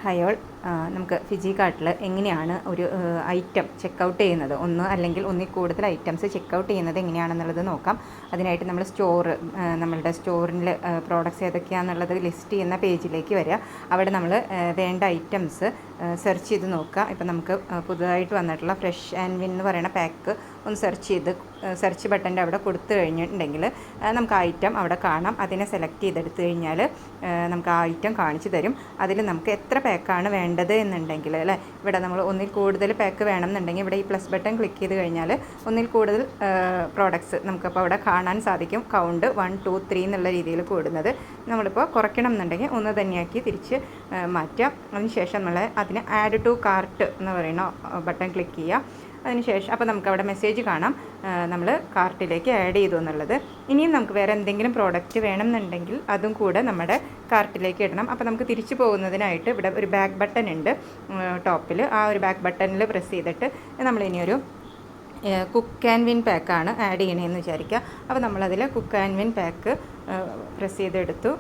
Hi all. നമുക്ക് Fiji കാർട്ടിൽ എങ്ങനെയാണ് ഒരു ഐറ്റം ചെക്കൗട്ട് ചെയ്യുന്നത്, ഒന്ന് അല്ലെങ്കിൽ ഒന്നിൽ കൂടുതൽ ഐറ്റംസ് ചെക്കൗട്ട് ചെയ്യുന്നത് എങ്ങനെയാണെന്നുള്ളത് നോക്കാം. അതിനായിട്ട് നമ്മൾ നമ്മളുടെ സ്റ്റോറിൽ പ്രോഡക്റ്റ്സ് ഏതൊക്കെയാണെന്നുള്ളത് ലിസ്റ്റ് ചെയ്യുന്ന പേജിലേക്ക് വരിക. അവിടെ നമ്മൾ വേണ്ട ഐറ്റംസ് സെർച്ച് ചെയ്ത് നോക്കുക. ഇപ്പം നമുക്ക് പുതുതായിട്ട് വന്നിട്ടുള്ള ഫ്രഷ് ആൻഡ് വിൻ എന്ന് പറയുന്ന പാക്ക് ഒന്ന് സെർച്ച് ബട്ടൻ്റെ അവിടെ കൊടുത്തു കഴിഞ്ഞിട്ടുണ്ടെങ്കിൽ നമുക്ക് ആ ഐറ്റം അവിടെ കാണാം. അതിനെ സെലക്ട് ചെയ്തെടുത്തു കഴിഞ്ഞാൽ നമുക്ക് ആ ഐറ്റം കാണിച്ചു തരും. അതിൽ നമുക്ക് എത്ര പാക്കാണ് വേണ്ടത് എന്നുണ്ടെങ്കിൽ അല്ലേ, ഇവിടെ നമ്മൾ ഒന്നിൽ കൂടുതൽ പാക്ക് വേണമെന്നുണ്ടെങ്കിൽ ഇവിടെ ഈ പ്ലസ് ബട്ടൺ ക്ലിക്ക് ചെയ്ത് കഴിഞ്ഞാൽ ഒന്നിൽ കൂടുതൽ പ്രോഡക്ട്സ് നമുക്കപ്പോൾ അവിടെ കാണാൻ സാധിക്കും. കൗണ്ട് 1 2 3 എന്നുള്ള രീതിയിൽ കൂടുന്നത്. നമ്മളിപ്പോൾ കുറയ്ക്കണം എന്നുണ്ടെങ്കിൽ ഒന്ന് തന്നെയാക്കി തിരിച്ച് മാറ്റാം. അതിനുശേഷം നമ്മൾ അതിന് ആഡ് ടു കാർട്ട് എന്ന് പറയുന്ന ബട്ടൺ ക്ലിക്ക് ചെയ്യുക. അതിനുശേഷം അപ്പോൾ നമുക്കവിടെ മെസ്സേജ് കാണാം നമ്മൾ കാർട്ടിലേക്ക് ആഡ് ചെയ്തു എന്നുള്ളത്. ഇനിയും നമുക്ക് വേറെ എന്തെങ്കിലും പ്രോഡക്റ്റ് വേണമെന്നുണ്ടെങ്കിൽ അതും കൂടെ നമ്മുടെ കാർട്ടിലേക്ക് ഇടണം. അപ്പോൾ നമുക്ക് തിരിച്ചു പോകുന്നതിനായിട്ട് ഇവിടെ ഒരു ബാക്ക് ബട്ടൺ ഉണ്ട് ടോപ്പിൽ. ആ ഒരു ബാക്ക് ബട്ടണിൽ പ്രസ് ചെയ്തിട്ട് നമ്മളിനിയൊരു കുക്ക് ആൻഡ് വിൻ പാക്കാണ് ആഡ് ചെയ്യണമെന്ന് വിചാരിക്കുക. അപ്പോൾ നമ്മളതിൽ cook and win pack press ചെയ്തെടുത്തു.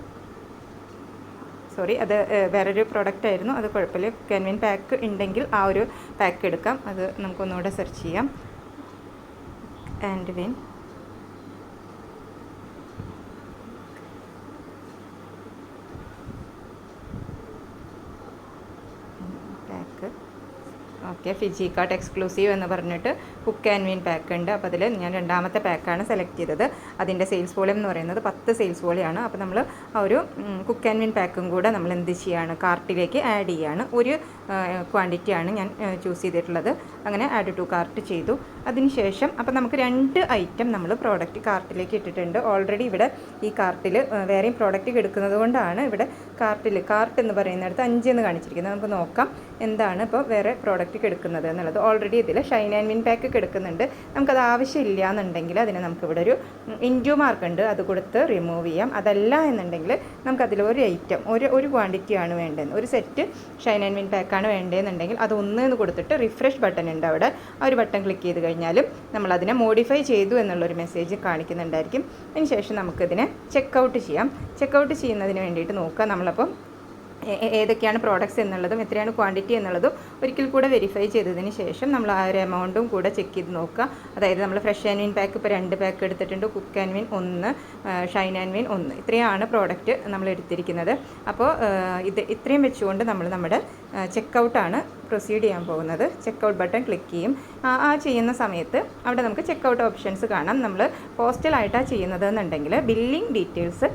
അത് വേറൊരു പ്രോഡക്റ്റ് ആയിരുന്നു, അത് കുഴപ്പമില്ല. കുക്ക് ആൻഡ് വിൻ പാക്ക് ഉണ്ടെങ്കിൽ ആ ഒരു പാക്ക് എടുക്കാം. അത് നമുക്കൊന്നുകൂടെ സെർച്ച് ചെയ്യാം. ആൻഡ് വിൻ പാക്ക് ഓക്കെ, ഫിജി കാർട്ട് എക്സ്ക്ലൂസീവ് എന്ന് പറഞ്ഞിട്ട് കുക്ക് ആൻഡ് വിൻ പാക്ക് ഉണ്ട്. അപ്പോൾ അതിൽ ഞാൻ രണ്ടാമത്തെ പാക്കാണ് സെലക്ട് ചെയ്തത്. അതിൻ്റെ സെയിൽസ് വോളിയം എന്ന് പറയുന്നത് 10 സെയിൽസ് വോളിയാണ്. അപ്പോൾ നമ്മൾ ആ ഒരു കുക്ക് ആൻഡ് വിൻ പാക്കും കൂടെ നമ്മൾ എന്ത് ചെയ്യാണ്, കാർട്ടിലേക്ക് ആഡ് ചെയ്യാണ്. ഒരു ക്വാണ്ടിറ്റിയാണ് ഞാൻ ചൂസ് ചെയ്തിട്ടുള്ളത്. അങ്ങനെ ആഡ് ടു കാർട്ട് ചെയ്തു. അതിനുശേഷം അപ്പോൾ നമുക്ക് 2 ഐറ്റം നമ്മൾ പ്രോഡക്റ്റ് കാർട്ടിലേക്ക് ഇട്ടിട്ടുണ്ട്. ഓൾറെഡി ഇവിടെ ഈ കാർട്ടിൽ വേറെയും പ്രോഡക്റ്റ് എടുക്കുന്നത് കൊണ്ടാണ് ഇവിടെ കാർട്ട് എന്ന് പറയുന്നിടത്ത് 5 എന്ന് കാണിച്ചിരിക്കുന്നത്. നമുക്ക് നോക്കാം എന്താണ് ഇപ്പോൾ വേറെ പ്രോഡക്റ്റ് എടുക്കുന്നത് എന്നുള്ളത്. ഓൾറെഡി ഇതിൽ ഷൈൻ ആൻഡ് വിൻ പാക്ക് എടുക്കുന്നുണ്ട്. നമുക്കത് ആവശ്യമില്ല എന്നുണ്ടെങ്കിൽ അതിന് നമുക്കിവിടെ ഒരു ഇൻറ്റു മാർക്ക് ഉണ്ട്, അത് കൊടുത്ത് റിമൂവ് ചെയ്യാം. അതല്ല എന്നുണ്ടെങ്കിൽ നമുക്കതിലൊരു ഐറ്റം ഒരു ക്വാണ്ടിറ്റിയാണ് വേണ്ടത്, ഒരു സെറ്റ് ഷൈൻ ആൻഡ് വിൻ പാക്കാണ് വേണ്ടതെന്നുണ്ടെങ്കിൽ അത് 1 എന്ന് കൊടുത്തിട്ട് റിഫ്രഷ് ബട്ടൺ ഉണ്ട് അവിടെ. ആ ഒരു ബട്ടൺ ക്ലിക്ക് ചെയ്ത് കഴിഞ്ഞാലും നമ്മളതിനെ മോഡിഫൈ ചെയ്തു എന്നുള്ളൊരു മെസ്സേജ് കാണിക്കുന്നുണ്ടായിരിക്കും. അതിനുശേഷം നമുക്കിതിനെ ചെക്കൗട്ട് ചെയ്യാം. ചെക്കൗട്ട് ചെയ്യുന്നതിന് വേണ്ടിയിട്ട് നോക്കുക, നമ്മളപ്പം ഏതൊക്കെയാണ് പ്രോഡക്റ്റ്സ് എന്നുള്ളതും എത്രയാണ് ക്വാണ്ടിറ്റി എന്നുള്ളതും ഒരിക്കൽ കൂടെ വെരിഫൈ ചെയ്തതിന് ശേഷം നമ്മൾ ആ ഒരു എമൗണ്ടും കൂടെ ചെക്ക് ചെയ്ത് നോക്കുക. അതായത് നമ്മൾ ഫ്രഷ് ആൻഡ് വിൻ പാക്ക് ഇപ്പോൾ 2 പാക്ക് എടുത്തിട്ടുണ്ട്, cook and win 1, Shine and win 1, ഇത്രയാണ് പ്രോഡക്റ്റ് നമ്മൾ എടുത്തിരിക്കുന്നത്. അപ്പോൾ ഇത്രയും വെച്ചുകൊണ്ട് നമ്മൾ നമ്മുടെ ചെക്കൗട്ടാണ് പ്രൊസീഡ് ചെയ്യാൻ പോകുന്നത്. ചെക്കൗട്ട് ബട്ടൺ ക്ലിക്ക് ചെയ്യും. ആ ചെയ്യുന്ന സമയത്ത് അവിടെ നമുക്ക് ചെക്കൗട്ട് ഓപ്ഷൻസ് കാണാം. നമ്മൾ പോസ്റ്റലായിട്ടാണ് ചെയ്യുന്നത് എന്നുണ്ടെങ്കിൽ ബില്ലിംഗ് ഡീറ്റെയിൽസ്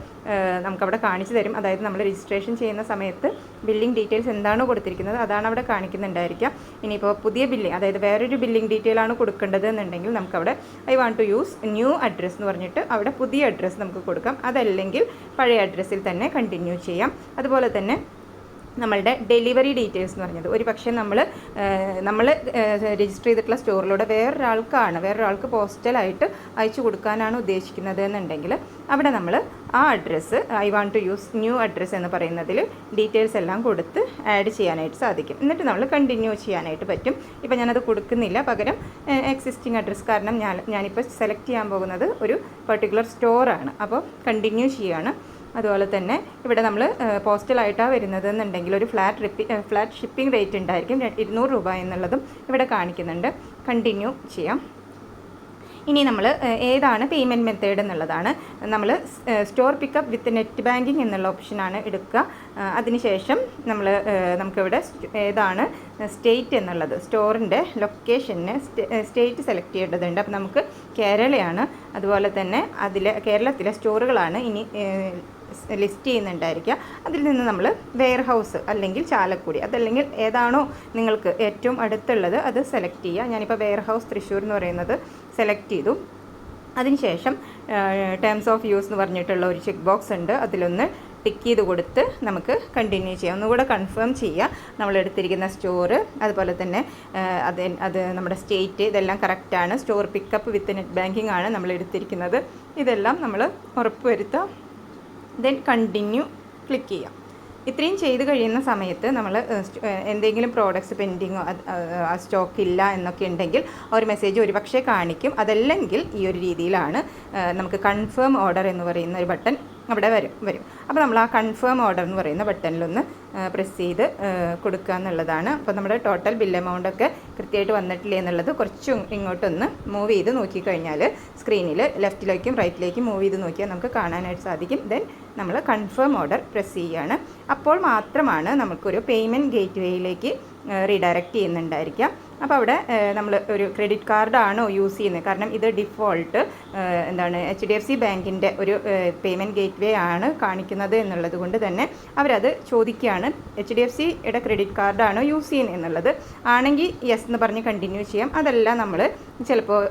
നമുക്കവിടെ കാണിച്ചു തരും. അതായത് നമ്മൾ രജിസ്ട്രേഷൻ ചെയ്യുന്ന സമയത്ത് ബില്ലിംഗ് ഡീറ്റെയിൽസ് എന്താണോ കൊടുത്തിരിക്കുന്നത് അതാണ് അവിടെ കാണിക്കുന്നുണ്ടായിരിക്കുക. ഇനിയിപ്പോൾ പുതിയ ബില്ലിംഗ്, അതായത് വേറൊരു ബില്ലിംഗ് ഡീറ്റെയിൽ ആണ് കൊടുക്കേണ്ടത് എന്നുണ്ടെങ്കിൽ നമുക്കവിടെ I want to use new address എന്ന് പറഞ്ഞിട്ട് അവിടെ പുതിയ അഡ്രസ്സ് നമുക്ക് കൊടുക്കാം. അതല്ലെങ്കിൽ പഴയ അഡ്രസ്സിൽ തന്നെ കണ്ടിന്യൂ ചെയ്യാം. അതുപോലെ തന്നെ നമ്മളുടെ ഡെലിവറി ഡീറ്റെയിൽസ് എന്ന് പറഞ്ഞത് ഒരു പക്ഷേ നമ്മൾ രജിസ്റ്റർ ചെയ്തിട്ടുള്ള സ്റ്റോറിലൂടെ വേറൊരാൾക്ക് പോസ്റ്റലായിട്ട് അയച്ചു കൊടുക്കാനാണ് ഉദ്ദേശിക്കുന്നത് എന്നുണ്ടെങ്കിൽ അവിടെ നമ്മൾ ആ address I want to use new address എന്ന് പറയുന്നതിൽ ഡീറ്റെയിൽസ് എല്ലാം കൊടുത്ത് ആഡ് ചെയ്യാനായിട്ട് സാധിക്കും. എന്നിട്ട് നമ്മൾ കണ്ടിന്യൂ ചെയ്യാനായിട്ട് പറ്റും. ഇപ്പോൾ ഞാനത് കൊടുക്കുന്നില്ല, പകരം എക്സിസ്റ്റിംഗ് അഡ്രസ്സ്, കാരണം ഞാനിപ്പോൾ സെലക്ട് ചെയ്യാൻ പോകുന്നത് ഒരു പെർട്ടിക്കുലർ സ്റ്റോറാണ്. അപ്പോൾ കണ്ടിന്യൂ ചെയ്യുകയാണ്. അതുപോലെ തന്നെ ഇവിടെ നമ്മൾ പോസ്റ്റലായിട്ടാണ് വരുന്നത് എന്നുണ്ടെങ്കിൽ ഒരു ഫ്ലാറ്റ് ഷിപ്പിംഗ് റേറ്റ് ഉണ്ടായിരിക്കും, 200 രൂപ എന്നുള്ളതും ഇവിടെ കാണിക്കുന്നുണ്ട്. കണ്ടിന്യൂ ചെയ്യാം. ഇനി നമ്മൾ ഏതാണ് പേയ്മെൻറ്റ് മെത്തേഡ് എന്നുള്ളതാണ്. നമ്മൾ സ്റ്റോർ പിക്കപ്പ് വിത്ത് നെറ്റ് ബാങ്കിങ് എന്നുള്ള ഓപ്ഷനാണ് എടുക്കുക. അതിനുശേഷം നമുക്കിവിടെ ഏതാണ് സ്റ്റേറ്റ് എന്നുള്ളത്, സ്റ്റോറിൻ്റെ ലൊക്കേഷന് സ്റ്റേറ്റ് സെലക്ട് ചെയ്യേണ്ടതുണ്ട്. അപ്പോൾ നമുക്ക് കേരളയാണ്. അതുപോലെ തന്നെ കേരളത്തിലെ സ്റ്റോറുകളാണ് ഇനി ലിസ്റ്റ് ചെയ്യുന്നുണ്ടായിരിക്കുക. അതിൽ നിന്ന് നമ്മൾ വെയർ ഹൗസ് അല്ലെങ്കിൽ ചാലക്കുടി, അതല്ലെങ്കിൽ ഏതാണോ നിങ്ങൾക്ക് ഏറ്റവും അടുത്തുള്ളത് അത് സെലക്ട് ചെയ്യുക. ഞാനിപ്പോൾ വെയർ ഹൗസ് തൃശ്ശൂർ എന്ന് പറയുന്നത് സെലക്ട് ചെയ്തു. അതിനുശേഷം ടേംസ് ഓഫ് യൂസ് എന്ന് പറഞ്ഞിട്ടുള്ള ഒരു ചെക്ക് ബോക്സ് ഉണ്ട്, അതിലൊന്ന് ടിക്ക് ചെയ്ത് കൊടുത്ത് നമുക്ക് കണ്ടിന്യൂ ചെയ്യാം. ഒന്നുകൂടെ കൺഫേം ചെയ്യുക നമ്മൾ എടുത്തിരിക്കുന്ന സ്റ്റോറ്, അതുപോലെ തന്നെ അത് നമ്മുടെ സ്റ്റേറ്റ്, ഇതെല്ലാം കറക്റ്റാണ്. സ്റ്റോർ പിക്കപ്പ് വിത്ത് നെറ്റ് ബാങ്കിങ് ആണ് നമ്മൾ എടുത്തിരിക്കുന്നത്. ഇതെല്ലാം നമ്മൾ ഉറപ്പുവരുത്താം. ദെൻ കണ്ടിന്യൂ ക്ലിക്ക് ചെയ്യാം. ഇത്രയും ചെയ്ത് കഴിയുന്ന സമയത്ത് നമ്മൾ എന്തെങ്കിലും പ്രോഡക്റ്റ്സ് പെൻഡിങ്ങോ സ്റ്റോക്ക് ഇല്ല എന്നൊക്കെ ഉണ്ടെങ്കിൽ ഒരു മെസ്സേജ് ഒരു പക്ഷേ കാണിക്കും. അതല്ലെങ്കിൽ ഈ ഒരു രീതിയിലാണ് നമുക്ക് കൺഫേം ഓർഡർ എന്ന് പറയുന്ന ഒരു ബട്ടൺ അവിടെ വരും. അപ്പോൾ നമ്മൾ ആ കൺഫേം ഓർഡർ എന്ന് പറയുന്ന ബട്ടണിലൊന്ന് പ്രസ് ചെയ്ത് കൊടുക്കുക എന്നുള്ളതാണ്. അപ്പോൾ നമ്മുടെ ടോട്ടൽ ബിൽ എമൗണ്ടൊക്കെ കൃത്യമായിട്ട് വന്നിട്ടില്ലേ എന്നുള്ളത് കുറച്ച് ഇങ്ങോട്ടൊന്ന് മൂവ് ചെയ്ത് നോക്കിക്കഴിഞ്ഞാൽ സ്ക്രീനിൽ ലെഫ്റ്റിലേക്കും റൈറ്റിലേക്കും മൂവ് ചെയ്ത് നോക്കിയാൽ നമുക്ക് കാണാനായിട്ട് സാധിക്കും. ദെൻ നമ്മൾ കൺഫേം ഓർഡർ പ്രസ് ചെയ്യുകയാണ്. അപ്പോൾ മാത്രമാണ് നമുക്കൊരു പേയ്മെൻറ്റ് ഗേറ്റ് വേയിലേക്ക് റീഡയറക്റ്റ് ചെയ്യുന്നുണ്ടായിരിക്കാം. അപ്പോൾ അവിടെ നമ്മൾ ഒരു ക്രെഡിറ്റ് കാർഡാണോ യൂസ് ചെയ്യുന്നത്, കാരണം ഇത് ഡിഫോൾട്ട് HDFC ബാങ്കിൻ്റെ ഒരു പേയ്മെൻറ്റ് ഗേറ്റ് വേ ആണ് കാണിക്കുന്നത് എന്നുള്ളത് കൊണ്ട് തന്നെ അവരത് ചോദിക്കുകയാണ്, HDFCയുടെ ക്രെഡിറ്റ് കാർഡാണോ യൂസ് ചെയ്യുന്നത് എന്നുള്ളത്. ആണെങ്കിൽ യെസ് എന്ന് പറഞ്ഞ് കണ്ടിന്യൂ ചെയ്യാം. അതല്ല നമ്മൾ ചിലപ്പോൾ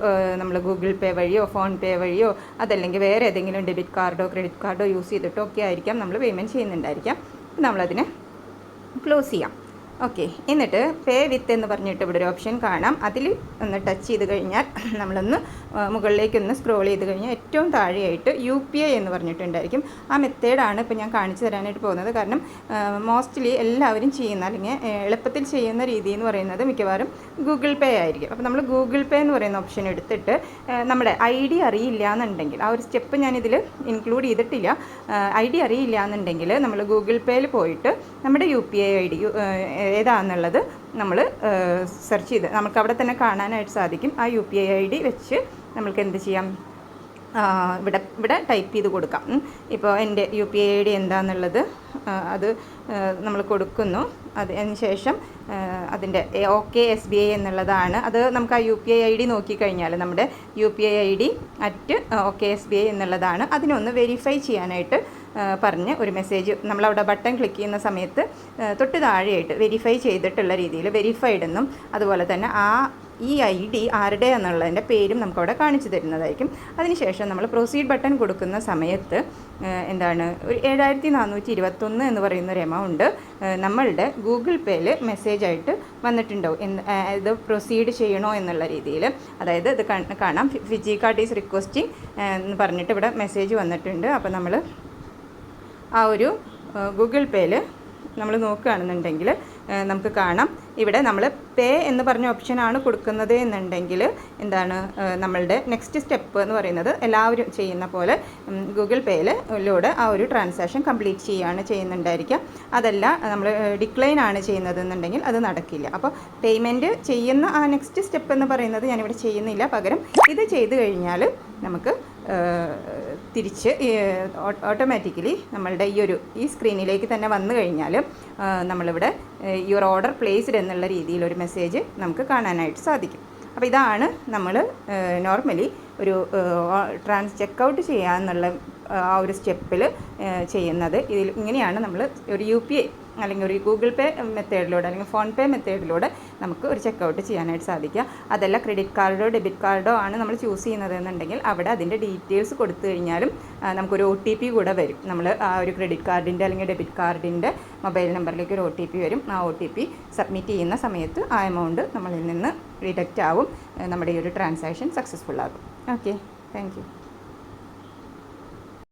നമ്മൾ ഗൂഗിൾ പേ വഴിയോ ഫോൺ പേ വഴിയോ അതല്ലെങ്കിൽ വേറെ ഏതെങ്കിലും ഡെബിറ്റ് കാർഡോ ക്രെഡിറ്റ് കാർഡോ യൂസ് ചെയ്തിട്ടോ ഒക്കെ ആയിരിക്കാം നമ്മൾ പേയ്മെൻറ്റ് ചെയ്യുന്നുണ്ടായിരിക്കാം. നമ്മളതിനെ ക്ലോസ് ചെയ്യാം. ഓക്കെ, എന്നിട്ട് പേ വിത്ത് എന്ന് പറഞ്ഞിട്ട് ഇവിടെ ഒരു ഓപ്ഷൻ കാണാം. അതിൽ ഒന്ന് ടച്ച് ചെയ്ത് കഴിഞ്ഞാൽ നമ്മളൊന്ന് മുകളിലേക്കൊന്ന് സ്ക്രോൾ ചെയ്ത് കഴിഞ്ഞാൽ ഏറ്റവും താഴെയായിട്ട് UPI എന്ന് പറഞ്ഞിട്ടുണ്ടായിരിക്കും. ആ മെത്തേഡാണ് ഇപ്പോൾ ഞാൻ കാണിച്ചു തരാനായിട്ട് പോകുന്നത്. കാരണം മോസ്റ്റ്ലി എല്ലാവരും ചെയ്യുന്ന അല്ലെങ്കിൽ എളുപ്പത്തിൽ ചെയ്യുന്ന രീതി എന്ന് പറയുന്നത് മിക്കവാറും ഗൂഗിൾ പേ ആയിരിക്കും. അപ്പോൾ നമ്മൾ ഗൂഗിൾ പേ എന്ന് പറയുന്ന ഓപ്ഷൻ എടുത്തിട്ട് നമ്മുടെ ID അറിയില്ല എന്നുണ്ടെങ്കിൽ, ആ ഒരു സ്റ്റെപ്പ് ഞാനിതിൽ ഇൻക്ലൂഡ് ചെയ്തിട്ടില്ല, ID അറിയില്ല എന്നുണ്ടെങ്കിൽ നമ്മൾ ഗൂഗിൾ പേയിൽ പോയിട്ട് നമ്മുടെ UPI ID ഏതാണെന്നുള്ളത് നമ്മൾ സെർച്ച് ചെയ്ത് നമുക്ക് അവിടെ തന്നെ കാണാനായിട്ട് സാധിക്കും. ആ UPI ID വെച്ച് നമ്മൾക്ക് എന്ത് ചെയ്യാം, ഇവിടെ ടൈപ്പ് ചെയ്ത് കൊടുക്കാം. ഇപ്പോൾ എൻ്റെ UPI ID എന്താണെന്നുള്ളത് അത് നമ്മൾ കൊടുക്കുന്നു. അതിന് ശേഷം അതിൻ്റെ OKSBI എന്നുള്ളതാണ്. അത് നമുക്ക് ആ UPI ID നോക്കിക്കഴിഞ്ഞാൽ നമ്മുടെ UPI ID @OKSBI എന്നുള്ളതാണ്. അതിനൊന്ന് വെരിഫൈ ചെയ്യാനായിട്ട് പറഞ്ഞ് ഒരു മെസ്സേജ് നമ്മളവിടെ ബട്ടൺ ക്ലിക്ക് ചെയ്യുന്ന സമയത്ത് തൊട്ട് താഴെയായിട്ട് വെരിഫൈ ചെയ്തിട്ടുള്ള രീതിയിൽ വെരിഫൈഡ് എന്നും അതുപോലെ തന്നെ ഈ ID ആരുടെ എന്നുള്ളതിൻ്റെ പേരും നമുക്കവിടെ കാണിച്ചു തരുന്നതായിരിക്കും. അതിനുശേഷം നമ്മൾ പ്രൊസീഡ് ബട്ടൺ കൊടുക്കുന്ന സമയത്ത് ഒരു 7421 എന്ന് പറയുന്ന ഒരു എമൗണ്ട് നമ്മളുടെ ഗൂഗിൾ പേയിൽ മെസ്സേജായിട്ട് വന്നിട്ടുണ്ടാവും. ഇത് പ്രൊസീഡ് ചെയ്യണോ എന്നുള്ള രീതിയിൽ. അതായത് ഇത് കാണാം, ഫിജി കാർഡ് ഈസ് റിക്വസ്റ്റിംഗ് എന്ന് പറഞ്ഞിട്ട് ഇവിടെ മെസ്സേജ് വന്നിട്ടുണ്ട്. അപ്പോൾ നമ്മൾ ആ ഒരു ഗൂഗിൾ പേയിൽ നമ്മൾ നോക്കുകയാണെന്നുണ്ടെങ്കിൽ നമുക്ക് കാണാം, ഇവിടെ നമ്മൾ പേ എന്ന് പറഞ്ഞ ഓപ്ഷനാണ് കൊടുക്കുന്നത് എന്നുണ്ടെങ്കിൽ നമ്മളുടെ നെക്സ്റ്റ് സ്റ്റെപ്പ് എന്ന് പറയുന്നത് എല്ലാവരും ചെയ്യുന്ന പോലെ ഗൂഗിൾ പേയിലൂടെ ആ ഒരു ട്രാൻസാക്ഷൻ കംപ്ലീറ്റ് ചെയ്യുന്നുണ്ടായിരിക്കാം. അതല്ല നമ്മൾ ഡിക്ലൈൻ ആണ് ചെയ്യുന്നത് എന്നുണ്ടെങ്കിൽ അത് നടക്കില്ല. അപ്പോൾ പേയ്മെൻറ്റ് ചെയ്യുന്ന ആ നെക്സ്റ്റ് സ്റ്റെപ്പ് എന്ന് പറയുന്നത് ഞാനിവിടെ ചെയ്യുന്നില്ല. പകരം ഇത് ചെയ്ത് കഴിഞ്ഞാൽ നമുക്ക് തിരിച്ച് ഓട്ടോമാറ്റിക്കലി നമ്മളുടെ ഈ സ്ക്രീനിലേക്ക് തന്നെ വന്നു കഴിഞ്ഞാൽ നമ്മളിവിടെ യുവർ ഓർഡർ പ്ലേസ്ഡ് എന്നുള്ള രീതിയിൽ ഒരു മെസ്സേജ് നമുക്ക് കാണാനായിട്ട് സാധിക്കും. അപ്പോൾ ഇതാണ് നമ്മൾ നോർമലി ഒരു ചെക്കൗട്ട് ചെയ്യാന്നുള്ള ആ ഒരു സ്റ്റെപ്പിൽ ചെയ്യുന്നത്. ഇങ്ങനെയാണ് നമ്മൾ ഒരു UPI അല്ലെങ്കിൽ ഒരു ഗൂഗിൾ പേ മെത്തേഡിലൂടെ അല്ലെങ്കിൽ ഫോൺ പേ മെത്തേഡിലൂടെ നമുക്ക് ഒരു ചെക്കൗട്ട് ചെയ്യാനായിട്ട് സാധിക്കുക. അതല്ല ക്രെഡിറ്റ് കാർഡോ ഡെബിറ്റ് കാർഡോ ആണ് നമ്മൾ ചൂസ് ചെയ്യുന്നത് എന്നുണ്ടെങ്കിൽ അവിടെ അതിൻ്റെ ഡീറ്റെയിൽസ് കൊടുത്തു കഴിഞ്ഞാലും നമുക്കൊരു OTP കൂടെ വരും. നമ്മൾ ആ ഒരു ക്രെഡിറ്റ് കാർഡിൻ്റെ അല്ലെങ്കിൽ ഡെബിറ്റ് കാർഡിൻ്റെ മൊബൈൽ നമ്പറിലേക്ക് ഒരു OTP വരും. ആ OTP സബ്മിറ്റ് ചെയ്യുന്ന സമയത്ത് ആ എമൗണ്ട് നമ്മളിൽ നിന്ന് ഡിഡക്റ്റ് ആവും. നമ്മുടെ ഈ ഒരു ട്രാൻസാക്ഷൻ സക്സസ്ഫുൾ ആകും. Okay, thank you.